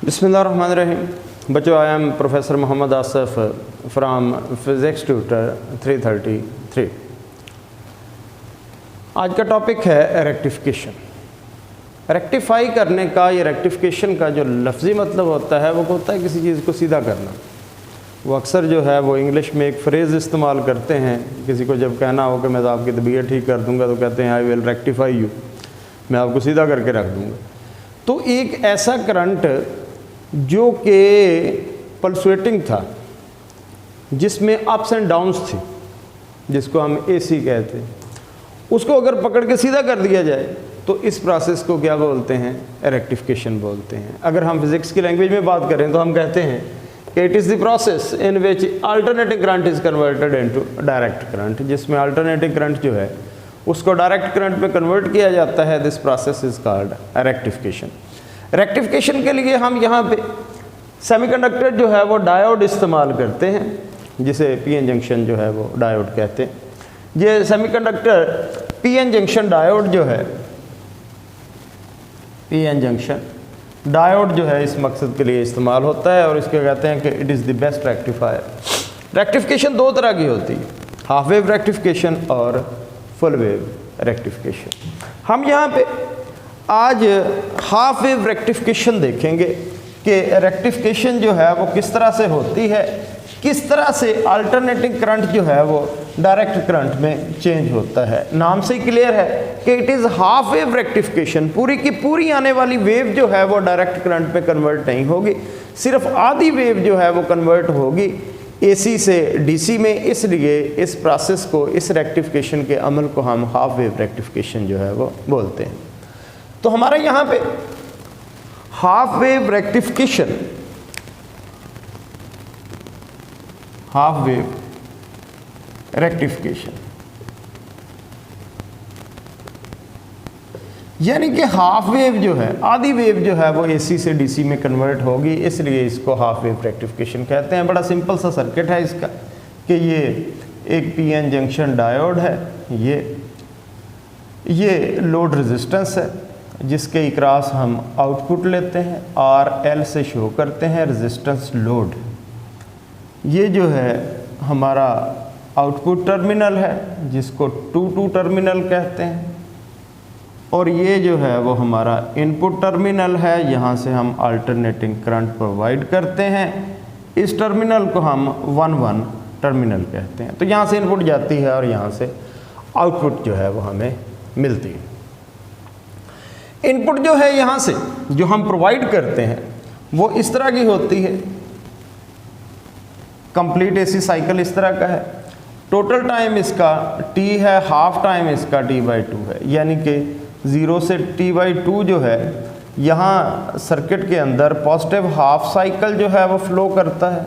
बिस्मिल्लाहिर्रहमानिर्रहीम। बच्चों, I am professor Mohammad Asif from physics tutor 333। आज का टॉपिक है रेक्टिफिकेशन। रेक्टिफाई करने का या रेक्टिफिकेशन का जो लफ्ज़ी मतलब होता है वो होता है किसी चीज़ को सीधा करना। वो अक्सर जो है वो इंग्लिश में एक फ्रेज़ इस्तेमाल करते हैं, किसी को जब कहना हो कि मैं तो आपकी तबीयत ठीक कर दूंगा तो कहते हैं आई विल रेक्टिफाई यू, मैं आपको सीधा करके रख दूंगा। तो एक ऐसा करंट जो कि पल्सुएटिंग था, जिसमें अप्स एंड डाउन्स थी, जिसको हम एसी कहते हैं, उसको अगर पकड़ के सीधा कर दिया जाए तो इस प्रोसेस को क्या बोलते हैं? रेक्टिफिकेशन बोलते हैं। अगर हम फिज़िक्स की लैंग्वेज में बात करें तो हम कहते हैं कि it is the process in which alternating current is converted into direct current. जिसमें अल्टरनेटिंग करंट जो है उसको डायरेक्ट करंट में कन्वर्ट किया जाता है। This process is called rectification. Rectification के लिए हम यहाँ पे सेमीकंडक्टर जो है वो डायोड इस्तेमाल करते हैं, जिसे पीएन जंक्शन जो है वो डायोड कहते हैं। ये सेमीकंडक्टर पीएन जंक्शन डायोड जो है, पीएन जंक्शन डायोड जो है इस मकसद के लिए इस्तेमाल होता है और इसके कहते हैं कि it is the best rectifier. Rectification दो तरह की होती है, हाफ वेव रेक्टिफिकेशन और फुल वेव रेक्टिफिकेशन। हम यहाँ पे आज हाफ वेव रेक्टिफिकेशन देखेंगे कि रेक्टिफिकेशन जो है वो किस तरह से होती है, किस तरह से अल्टरनेटिंग करंट जो है वो डायरेक्ट करंट में चेंज होता है। नाम से ही क्लियर है कि it is half wave rectification. पूरी की पूरी आने वाली वेव जो है वो डायरेक्ट करंट में कन्वर्ट नहीं होगी, सिर्फ आधी वेव जो है वो कन्वर्ट होगी एसी से डीसी में। इसलिए इस प्रोसेस को, इस रेक्टिफिकेशन के अमल को हम हाफ वेव रेक्टिफिकेशन जो है वो बोलते हैं। तो हमारे यहाँ पे half wave rectification, half wave rectification यानी कि हाफ वेव जो है, आधी वेव जो है वो एसी से डीसी में कन्वर्ट होगी, इसलिए इसको हाफ वेव रेक्टिफिकेशन कहते हैं। बड़ा सिंपल सा सर्किट है इसका कि ये एक पीएन जंक्शन डायोड है, ये लोड रेजिस्टेंस है जिसके इक्रास हम आउटपुट लेते हैं और एल से शो करते हैं रेजिस्टेंस लोड। ये जो है हमारा आउटपुट टर्मिनल है जिसको 2 टर्मिनल कहते हैं, और ये जो है वो हमारा इनपुट टर्मिनल है, यहाँ से हम अल्टरनेटिंग करंट प्रोवाइड करते हैं। इस टर्मिनल को हम 1 टर्मिनल कहते हैं। तो यहाँ से इनपुट जाती है और यहाँ से आउटपुट जो है वो हमें मिलती है। इनपुट जो है यहाँ से जो हम प्रोवाइड करते हैं वो इस तरह की होती है। कंप्लीट एसी साइकिल इस तरह का है। टोटल टाइम इसका t है, हाफ टाइम इसका t/2 है, यानी कि 0 से t/2 जो है यहाँ सर्किट के अंदर पॉजिटिव हाफ साइकिल जो है वो फ्लो करता है,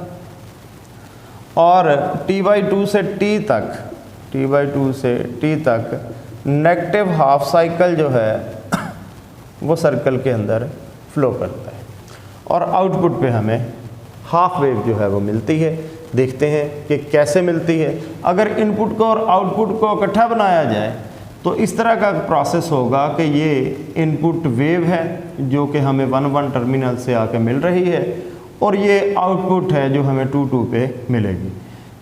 और t/2 से t तक नेगेटिव हाफ साइकिल जो है वो सर्कल के अंदर फ्लो करता है, और आउटपुट पे हमें हाफ वेव जो है वो मिलती है। देखते हैं कि कैसे मिलती है। अगर इनपुट को और आउटपुट को इकट्ठा बनाया जाए तो इस तरह का प्रोसेस होगा कि ये इनपुट वेव है जो कि हमें 1 टर्मिनल से आके मिल रही है, और ये आउटपुट है जो हमें 2 पे मिलेगी।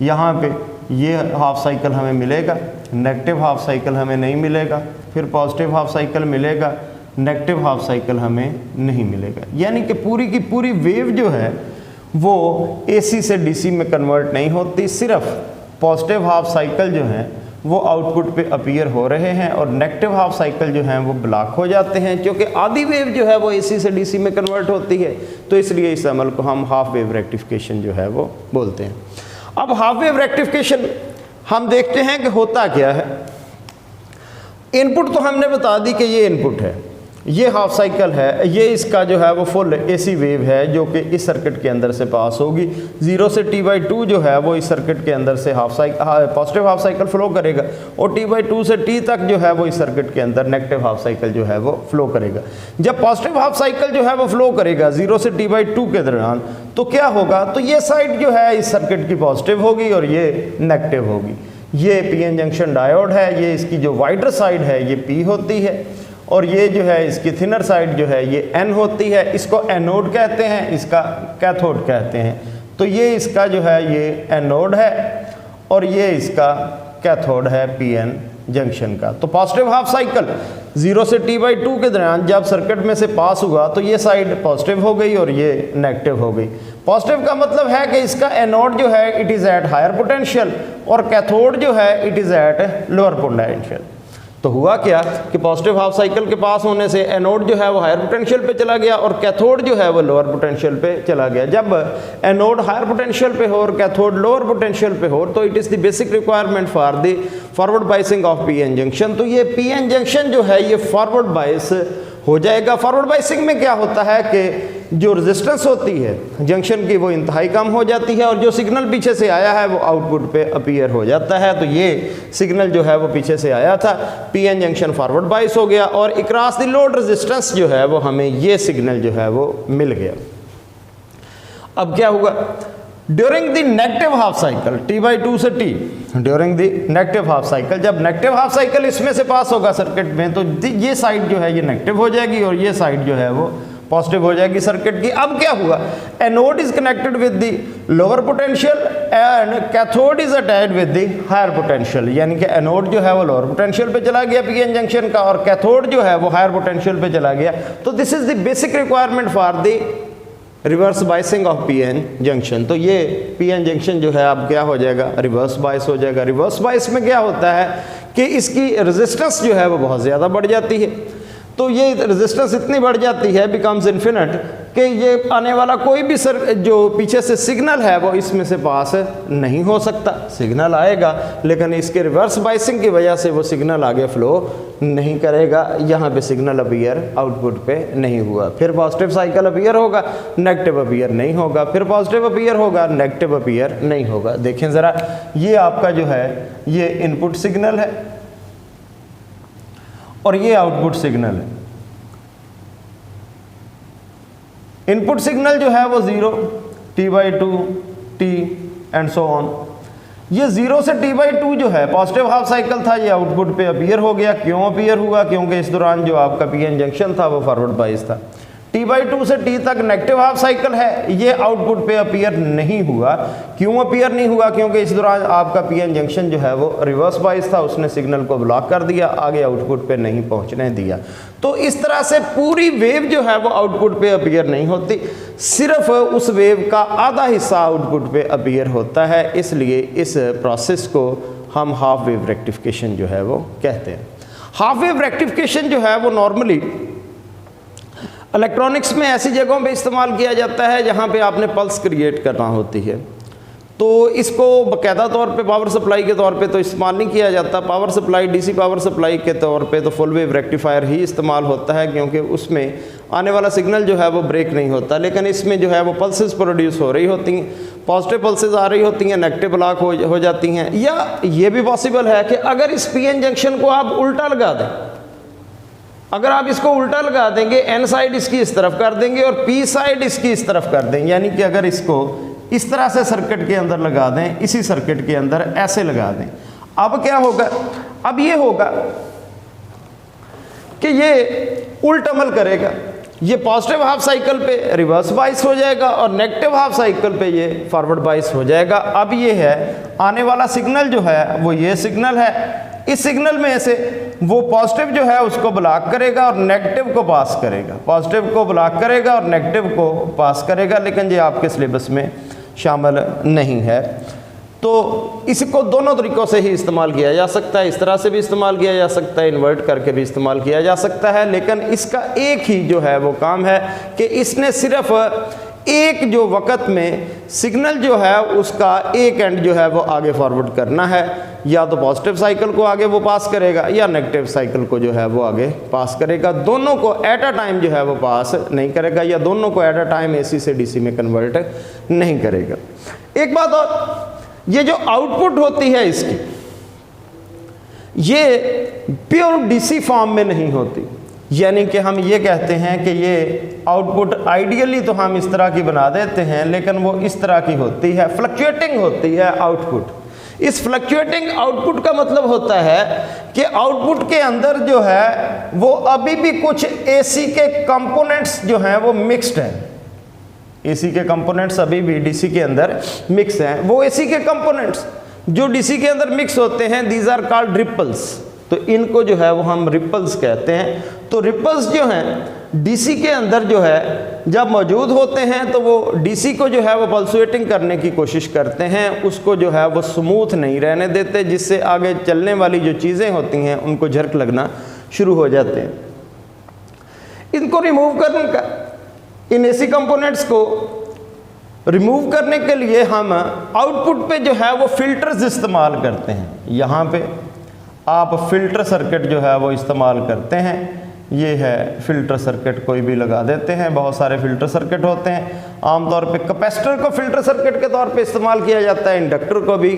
यहाँ पे ये हाफ साइकिल हमें मिलेगा, नेगेटिव हाफ साइकिल हमें नहीं मिलेगा, फिर पॉजिटिव हाफ साइकिल मिलेगा, नेगेटिव हाफ साइकिल हमें नहीं मिलेगा। यानी कि पूरी की पूरी वेव जो है वो एसी से डीसी में कन्वर्ट नहीं होती, सिर्फ पॉजिटिव हाफ साइकिल जो हैं वो आउटपुट पे अपीयर हो रहे हैं और नेगेटिव हाफ साइकिल जो हैं वो ब्लॉक हो जाते हैं, क्योंकि आधी वेव जो है वो एसी से डीसी में कन्वर्ट होती है। तो इसलिए इस अमल को हम हाफ वेव रेक्टिफिकेशन जो है वो बोलते हैं। अब हाफ वेव रेक्टिफिकेशन हम देखते हैं कि होता क्या है। इनपुट तो हमने बता दी कि ये इनपुट है, ये हाफ साइकिल है, ये इसका जो है वो फुल एसी वेव है जो कि इस सर्किट के अंदर से पास होगी। 0 से t/2 जो है वो इस सर्किट के अंदर से पॉजिटिव हाफ साइकिल फ्लो करेगा, और t/2 से t तक जो है वो इस सर्किट के अंदर नेगेटिव हाफ साइकिल जो है वो फ्लो करेगा। जब पॉजिटिव हाफ साइकिल जो है वो फ्लो करेगा 0 से t/2 के दौरान, तो क्या होगा? तो ये साइड जो है इस सर्किट की पॉजिटिव होगी और ये नेगेटिव होगी। ये पीएन जंक्शन डायोड है, ये इसकी जो वाइडर साइड है ये P होती है, और ये जो है इसकी थिनर साइड जो है ये N होती है, इसको एनोड कहते हैं, इसका कैथोड कहते हैं। तो ये इसका जो है ये एनोड है और ये इसका कैथोड है पीएन जंक्शन का। तो पॉजिटिव हाफ साइकिल 0 से T/2 के दरमियान जब सर्किट में से पास हुआ तो ये साइड पॉजिटिव हो गई और ये नेगेटिव हो गई। पॉजिटिव का मतलब है कि इसका एनोड जो है it is at higher potential और कैथोड जो है it is at lower potential. तो हुआ क्या कि पॉजिटिव हाफ साइकिल के पास होने से एनोड जो है वो हायर पोटेंशियल पे चला गया और कैथोड जो है वो लोअर पोटेंशियल पे चला गया। जब एनोड हायर पोटेंशियल पे हो और कैथोड लोअर पोटेंशियल पे हो तो it is the basic requirement for the forward biasing of PN junction. तो ये पीएन जंक्शन जो है ये फॉरवर्ड बाइस हो जाएगा। फॉरवर्ड बाइसिंग में क्या होता है कि जो रेजिस्टेंस होती है जंक्शन की वो इंतहाई कम हो जाती है और जो सिग्नल पीछे से आया है वो आउटपुट पे अपीयर हो जाता है। तो ये सिग्नल जो है वो पीछे से आया था, पीएन जंक्शन फॉरवर्ड बाइस हो गया और अक्रॉस द लोड रेजिस्टेंस जो है वो हमें ये सिग्नल जो है वो मिल गया। अब क्या हुआ during the negative half cycle T/2 से T, during the negative half cycle, जब नेगेटिव हाफ साइकिल इसमें से पास होगा सर्किट में तो ये साइड जो है ये नेगेटिव हो जाएगी और ये साइड जो है वो पॉजिटिव हो जाएगी सर्किट की। अब क्या हुआ anode is connected with the lower potential and cathode is attached with the higher potential, यानी कि एनोड जो है वो लोअर पोटेंशियल पे चला गया पीएन जंक्शन का और कैथोड जो है वो हायर पोटेंशियल पे चला गया। तो this is the basic requirement for the reverse biasing of PN junction. तो ये पीएन जंक्शन जो है अब क्या हो जाएगा रिवर्स बाइस हो जाएगा। रिवर्स बाइस में क्या होता है कि इसकी रेजिस्टेंस जो है वो बहुत ज़्यादा बढ़ जाती है। तो ये रेजिस्टेंस इतनी बढ़ जाती है बिकम्स इन्फिनिट कि ये आने वाला कोई भी जो पीछे से सिग्नल है वो इसमें से पास नहीं हो सकता। सिग्नल आएगा लेकिन इसके रिवर्स बाइसिंग की वजह से वो सिग्नल आगे फ्लो नहीं करेगा। यहाँ पे सिग्नल अपीयर आउटपुट पे नहीं हुआ, फिर पॉजिटिव साइकिल अपीयर होगा, नेगेटिव अपीयर नहीं होगा, फिर पॉजिटिव अपीयर होगा, नेगेटिव अपीयर नहीं होगा। देखें ज़रा ये आपका जो है ये इनपुट सिग्नल है और ये आउटपुट सिग्नल है। इनपुट सिग्नल जो है वो 0 T/2 T and so on. ये 0 से T/2 जो है पॉजिटिव हाफ साइकिल था, ये आउटपुट पे अपीयर हो गया। क्यों अपीयर हुआ? क्योंकि इस दौरान जो आपका पीएन जंक्शन था वो फॉरवर्ड बाइस था। T/2 से T तक नेगेटिव हाफ साइकिल है, ये आउटपुट पे अपीयर नहीं हुआ। क्यों अपीयर नहीं हुआ? क्योंकि इस दौरान आपका पीएन जंक्शन जो है वो रिवर्स बाइस था, उसने सिग्नल को ब्लॉक कर दिया, आगे आउटपुट पे नहीं पहुंचने दिया। तो इस तरह से पूरी वेव जो है वो आउटपुट पे अपीयर नहीं होती, सिर्फ उस वेव का आधा हिस्सा आउटपुट पे अपीयर होता है। इसलिए इस प्रोसेस को हम हाफ वेव रेक्टिफिकेशन जो है वो कहते हैं। हाफ वेव रेक्टिफिकेशन जो है वो नॉर्मली इलेक्ट्रॉनिक्स में ऐसी जगहों पे इस्तेमाल किया जाता है जहाँ पे आपने पल्स क्रिएट करना होती है। तो इसको बाकायदा तौर पे पावर सप्लाई के तौर पे तो इस्तेमाल नहीं किया जाता। Power supply DC power supply के तौर पे तो फुल वेव रेक्टिफायर ही इस्तेमाल होता है, क्योंकि उसमें आने वाला सिग्नल जो है वो ब्रेक नहीं होता। लेकिन इसमें जो है वो पल्सेस प्रोड्यूस हो रही होती हैं, पॉजिटिव पल्सेस आ रही होती हैं, नेगेटिव ब्लॉक हो जाती हैं। या ये भी पॉसिबल है कि अगर इस पीएन जंक्शन को आप उल्टा लगा दें, अगर आप इसको उल्टा लगा देंगे, एन साइड इसकी इस तरफ कर देंगे और पी साइड इसकी इस तरफ कर देंगे, यानी कि अगर इसको इस तरह से सर्किट के अंदर लगा दें, इसी सर्किट के अंदर ऐसे लगा दें, अब क्या होगा? अब ये होगा कि ये उल्ट अमल करेगा। ये पॉजिटिव हाफ साइकिल पे रिवर्स बाइस हो जाएगा और नेगेटिव हाफ साइकिल पे ये फॉरवर्ड बाइस हो जाएगा। अब ये है आने वाला सिग्नल जो है वो ये सिग्नल है। इस सिग्नल में से वो पॉजिटिव जो है उसको ब्लॉक करेगा और नेगेटिव को पास करेगा, पॉजिटिव को ब्लॉक करेगा और नेगेटिव को पास करेगा, लेकिन ये आपके सिलेबस में शामिल नहीं है। तो इसको दोनों तरीक़ों से ही इस्तेमाल किया जा सकता है, इस तरह से भी इस्तेमाल किया जा सकता है, इन्वर्ट करके भी इस्तेमाल किया जा सकता है। लेकिन इसका एक ही जो है वो काम है कि इसने सिर्फ एक जो वक़्त में सिग्नल जो है उसका एक एंड जो है वो आगे फॉरवर्ड करना है, या तो पॉजिटिव साइकिल को आगे वो पास करेगा या नेगेटिव साइकिल को जो है वो आगे पास करेगा। दोनों को एट अ टाइम जो है वो पास नहीं करेगा, या दोनों को एट अ टाइम एसी से डीसी में कन्वर्ट नहीं करेगा। एक बात और, ये जो आउटपुट होती है इसकी, ये प्योर डीसी फॉर्म में नहीं होती। यानी कि हम ये कहते हैं कि ये आउटपुट आइडियली तो हम इस तरह की बना देते हैं, लेकिन वो इस तरह की होती है, फ्लक्चुएटिंग होती है आउटपुट। इस फ्लक्चुएटिंग आउटपुट का मतलब होता है कि आउटपुट के अंदर जो है वो अभी भी कुछ एसी के कंपोनेंट्स जो हैं वो मिक्स्ड हैं। एसी के कंपोनेंट्स अभी भी डीसी के अंदर मिक्स हैं। वो एसी के कंपोनेंट्स जो डीसी के अंदर मिक्स होते हैं, दीज आर कॉल्ड रिपल्स। तो इनको जो है वो हम रिपल्स कहते हैं। तो रिपल्स जो हैं डीसी के अंदर जो है जब मौजूद होते हैं तो वो डीसी को जो है वो पल्सुएटिंग करने की कोशिश करते हैं, उसको जो है वो स्मूथ नहीं रहने देते, जिससे आगे चलने वाली जो चीज़ें होती हैं उनको झरक लगना शुरू हो जाते हैं। इनको रिमूव करने का, इन एसी कंपोनेंट्स को रिमूव करने के लिए हम आउटपुट पे जो है वो फिल्टर्स इस्तेमाल करते हैं। यहाँ पे आप फिल्टर सर्किट जो है वो इस्तेमाल करते हैं। ये है फिल्टर सर्किट, कोई भी लगा देते हैं। बहुत सारे फिल्टर सर्किट होते हैं। आमतौर पे कैपेसिटर को फिल्टर सर्किट के तौर पे इस्तेमाल किया जाता है, इंडक्टर को भी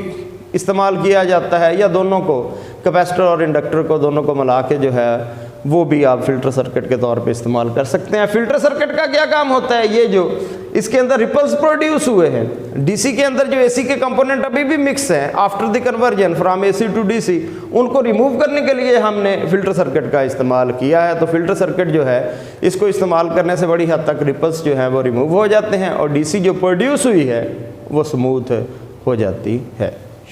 इस्तेमाल किया जाता है, या दोनों को, कैपेसिटर और इंडक्टर को दोनों को मिला के जो है वो भी आप फिल्टर सर्किट के तौर पे इस्तेमाल कर सकते हैं। फिल्टर सर्किट का क्या काम होता है, ये जो इसके अंदर रिपल्स प्रोड्यूस हुए हैं, डीसी के अंदर जो एसी के कंपोनेंट अभी भी मिक्स हैं after the conversion from AC to DC, उनको रिमूव करने के लिए हमने फिल्टर सर्किट का इस्तेमाल किया है। तो फिल्टर सर्किट जो है इसको इस्तेमाल करने से बड़ी हद तक रिपल्स जो हैं वो रिमूव हो जाते हैं और डीसी जो प्रोड्यूस हुई है वो स्मूथ हो जाती है।